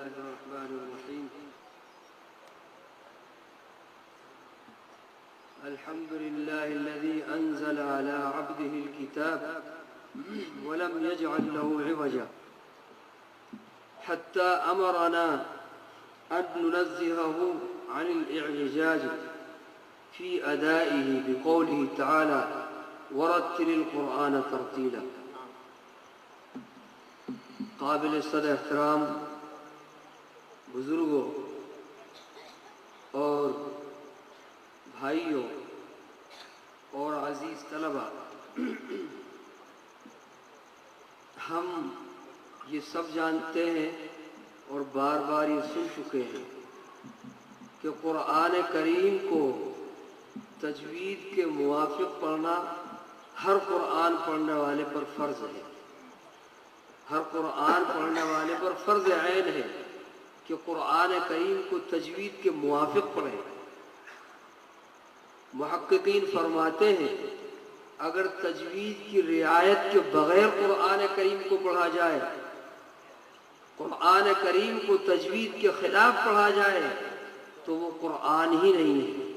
الرحمن الرحيم الحمد لله الذي أنزل على عبده الكتاب ولم يجعل له عوجا حتى أمرنا أن ننزهه عن الإعجاز في أدائه بقوله تعالى ورتل القرآن ترتيلا. قابل صدر احترام بزرگوں اور بھائیوں اور عزیز طلبہ، ہم یہ سب جانتے ہیں اور بار بار یہ سن چکے ہیں کہ قرآن کریم کو تجوید کے موافق پڑھنا ہر قرآن پڑھنے والے پر فرض ہے. ہر قرآن پڑھنے والے پر فرض عین ہے کہ قرآن کریم کو تجوید کے موافق پڑھیں. محققین فرماتے ہیں اگر تجوید کی رعایت کے بغیر قرآن کریم کو پڑھا جائے، قرآن کریم کو تجوید کے خلاف پڑھا جائے تو وہ قرآن ہی نہیں ہے.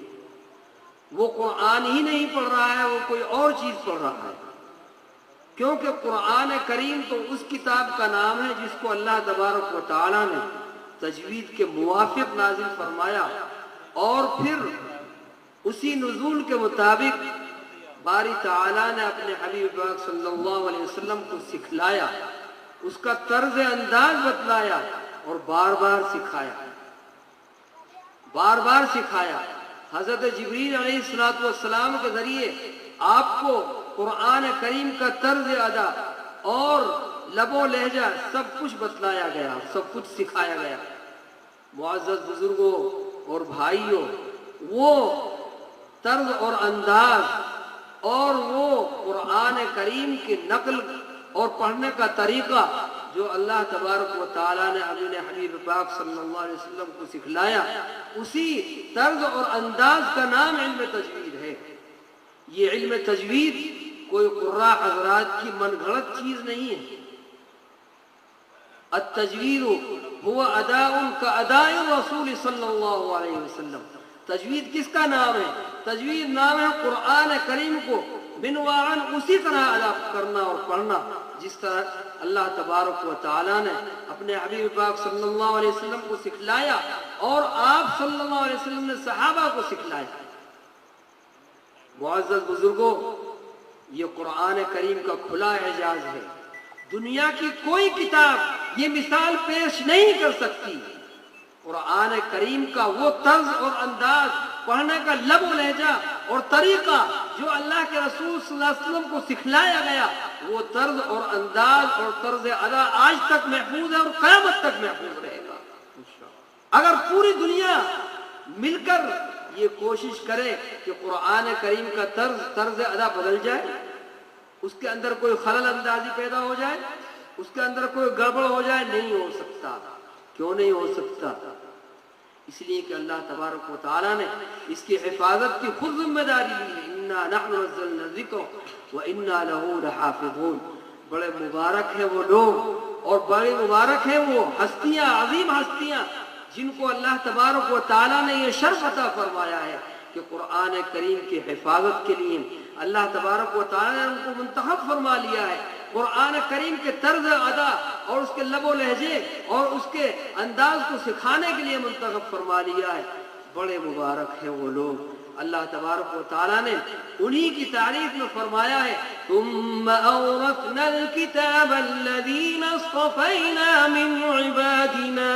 وہ قرآن ہی نہیں پڑھ رہا ہے، وہ کوئی اور چیز پڑھ رہا ہے. کیونکہ قرآن کریم تو اس کتاب کا نام ہے جس کو اللہ تبارک و تعالی نے تجوید کے موافق نازل فرمایا، اور پھر اسی نزول کے مطابق باری تعالیٰ نے اپنے حبیب پاک صلی اللہ علیہ وسلم کو سکھلایا، اس کا طرز انداز بتلایا اور بار بار سکھایا. بار بار سکھایا. حضرت جبریل علیہ السلام کے ذریعے آپ کو قرآن کریم کا طرز ادا اور لب و لہجہ سب کچھ بتلایا گیا، سب کچھ سکھایا گیا. معزز بزرگوں اور بھائیوں، وہ طرز اور انداز اور وہ قرآن کریم کی نقل اور پڑھنے کا طریقہ جو اللہ تبارک و تعالیٰ نے اپنے حبیب پاک صلی اللہ علیہ وسلم کو سکھلایا، اسی طرز اور انداز کا نام علم تجوید ہے. یہ علم تجوید کوئی قراء حضرات کی من گھڑت چیز نہیں ہے. التجوید هو اداء كاداء الرسول صلی اللہ علیہ وسلم. تجوید کس کا نام ہے؟ تجوید نام ہے قرآن کریم کو بنواعاً اسی طرح ادا کرنا اور پڑھنا جس طرح اللہ تبارک و تعالیٰ نے اپنے حبیب پاک صلی اللہ علیہ وسلم کو سکھلایا اور آپ صلی اللہ علیہ وسلم نے صحابہ کو سکھلایا. معزز بزرگوں، یہ قرآن کریم کا کھلا اعجاز ہے. دنیا کی کوئی کتاب یہ مثال پیش نہیں کر سکتی. قرآن کریم کا وہ طرز اور انداز، پڑھنے کا لب و لہجہ اور طریقہ جو اللہ کے رسول صلی اللہ علیہ وسلم کو سکھلایا گیا، وہ طرز اور انداز اور طرز ادا آج تک محفوظ ہے اور قیامت تک محفوظ رہے گا. اگر پوری دنیا مل کر یہ کوشش کرے کہ قرآن کریم کا طرز ادا بدل جائے، اس کے اندر کوئی خلل اندازی پیدا ہو جائے، اس کے اندر کوئی گڑبڑ ہو جائے، نہیں ہو سکتا. کیوں نہیں ہو سکتا؟ اس لیے کہ اللہ تبارک و تعالیٰ نے اس کی حفاظت کی خود ذمہ داری لی ہے. انا نحن نزلنا الذکر وانا له لحافظون. بڑے مبارک ہیں وہ لوگ اور بڑے مبارک ہیں وہ ہستیاں، عظیم ہستیاں جن کو اللہ تبارک و تعالیٰ نے یہ شرف عطا فرمایا ہے کہ قرآن کریم کی حفاظت کے لیے اللہ تبارک و تعالیٰ نے ان کو منتخب فرما لیا ہے. قرآن کریم کے طرز ادا اور اس کے لب و لہجے اور اس کے انداز کو سکھانے کے لیے منتخب فرما لیا ہے. بڑے مبارک ہیں وہ لوگ. اللہ تبارک و تعالیٰ نے انہی کی تعریف میں فرمایا ہے ثم اورثنا الكتاب الذين اصطفينا من عبادنا.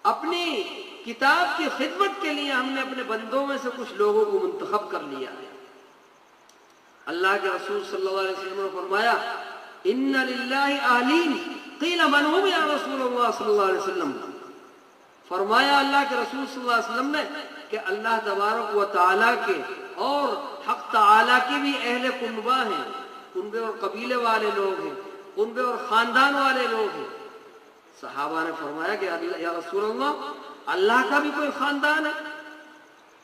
اپنی کتاب کی خدمت کے لیے ہم نے اپنے بندوں میں سے کچھ لوگوں کو منتخب کر لیا ہے. اللہ کے رسول صلی اللہ علیہ وسلم نے فرمایا ان للہ اہلین قیل من هم یا رسول اللہ صلی اللہ علیہ وسلم. فرمایا اللہ کے رسول صلی اللہ علیہ وسلم نے کہ اللہ تبارک و تعالیٰ کے اور حق تعالیٰ کے بھی اہل کنبہ ہیں، کنبے اور قبیلے والے لوگ ہیں، کنبے اور خاندان والے لوگ ہیں. صحابہ نے فرمایا کہ یا رسول اللہ، اللہ کا بھی کوئی خاندان ہے؟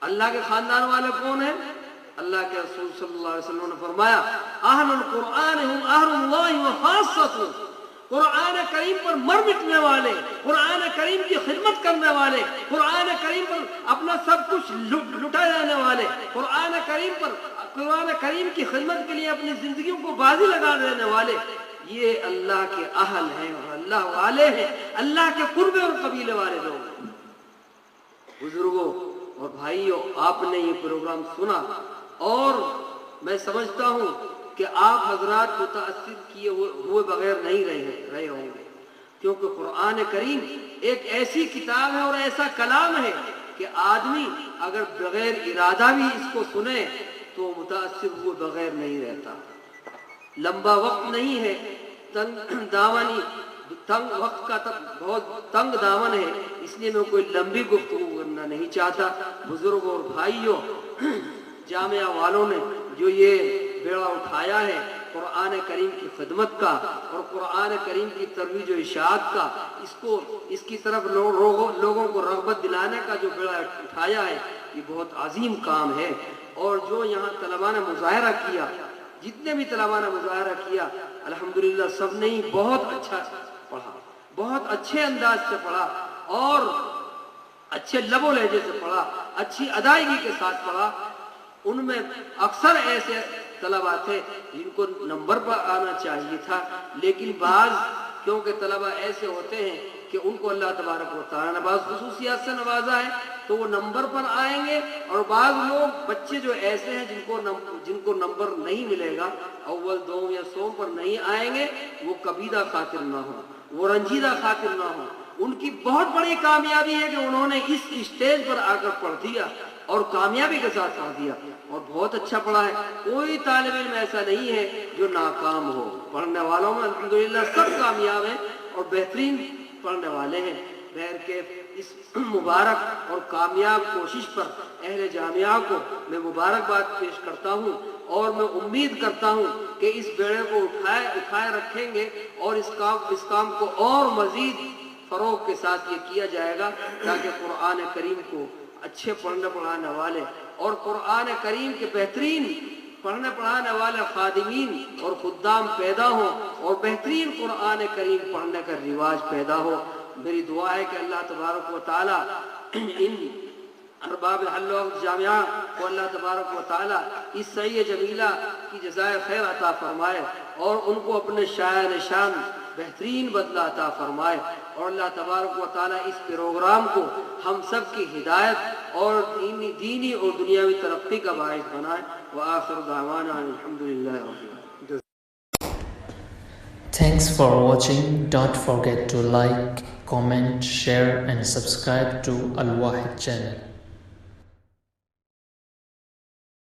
اللہ کے خاندان والے کون ہیں؟ اللہ کے رسول صلی اللہ علیہ وسلم نے فرمایا اہل القرآن ہم اہل اللہ و خاصۃ. قرآن کریم پر مر مٹنے والے، قرآن کریم کی خدمت کرنے والے، قرآن کریم پر اپنا سب کچھ لٹا جانے والے، قرآن کریم کی خدمت کے لیے اپنی زندگیوں کو بازی لگا دینے والے، یہ اللہ کے اہل ہیں اور اللہ والے ہیں، اللہ کے قربے اور قبیلے والے لوگ ہیں۔ بزرگوں اور بھائیوں، آپ نے یہ پروگرام سنا اور میں سمجھتا ہوں کہ آپ حضرات متاثر کیے ہوئے بغیر نہیں رہے ہوں گے، کیونکہ قرآن کریم ایک ایسی کتاب ہے اور ایسا کلام ہے کہ آدمی اگر بغیر ارادہ بھی اس کو سنے تو متاثر ہوئے بغیر نہیں رہتا۔ لمبا وقت نہیں ہے، وقت کا بہت تنگ دامن ہے، اس لیے میں کوئی لمبی گفتگو کرنا نہیں چاہتا۔ بزرگوں اور بھائیوں، جامعہ والوں نے جو یہ بیڑا اٹھایا ہے قرآن کریم کی خدمت کا اور قرآن کریم کی ترویج و اشاعت کا، اس کی طرف لوگوں کو رغبت دلانے کا جو بیڑا اٹھایا ہے، یہ بہت عظیم کام ہے۔ اور جو یہاں طلباء نے مظاہرہ کیا، جتنے بھی طلباء نے مظاہرہ کیا، الحمدللہ سب نے ہی بہت اچھا پڑھا، بہت اچھے انداز سے پڑھا اور اچھے لب و لہجے سے پڑھا، اچھی ادائیگی کے ساتھ پڑھا۔ ان میں اکثر ایسے طلباء تھے جن کو نمبر پر آنا چاہیے تھا، لیکن بعض کیونکہ طلباء ایسے ہوتے ہیں کہ ان کو اللہ تبارک و تعالیٰ نے بعض خصوصیات سے نوازا ہے تو وہ نمبر پر آئیں گے، اور بعض لوگ بچے جو ایسے ہیں جن کو نمبر نہیں ملے گا، اول دوم یا سوم پر نہیں آئیں گے، وہ کبیدہ خاطر نہ ہو، وہ رنجیدہ خاطر نہ ہو۔ ان کی بہت بڑی کامیابی ہے کہ انہوں نے اس اسٹیج پر آ کر پڑھ دیا اور کامیابی کے ساتھ پڑھ دیا اور بہت اچھا پڑھا ہے۔ کوئی طالب علم ایسا نہیں ہے جو ناکام ہو، پڑھنے والوں میں الحمدللہ سب کامیاب ہیں اور بہترین پڑھنے والے ہیں۔ بہر کے اس مبارک اور کامیاب کوشش پر اہل جامعہ کو میں مبارکباد پیش کرتا ہوں اور میں امید کرتا ہوں کہ اس بیڑے کو اٹھائے رکھیں گے اور اس کام کو اور مزید فروغ کے ساتھ یہ کیا جائے گا تاکہ قرآن کریم کو اچھے پڑھنے پڑھانے والے اور قرآن کریم کے بہترین پڑھنے پڑھانے والے خادمین اور خدام پیدا ہوں اور بہترین قرآن کریم پڑھنے کا رواج پیدا ہو۔ میری دعا ہے کہ اللہ تبارک و تعالی ان ارباب حل وقت جامعہ کو اللہ تبارک و تعالی اس سعی جمیلہ کی جزائے خیر عطا فرمائے اور ان کو اپنے شایان شان بہترین بدلہ عطا فرمائے، اور اللہ تبارک و تعالی اس پروگرام کو ہم سب کی ہدایت اور دینی اور دنیاوی ترقی کا باعث بنائے۔ وآخر دعوانا الحمدللہ رب العالمین۔ Thanks for watching. Don't forget to like, comment, share and subscribe to Al Wahid channel.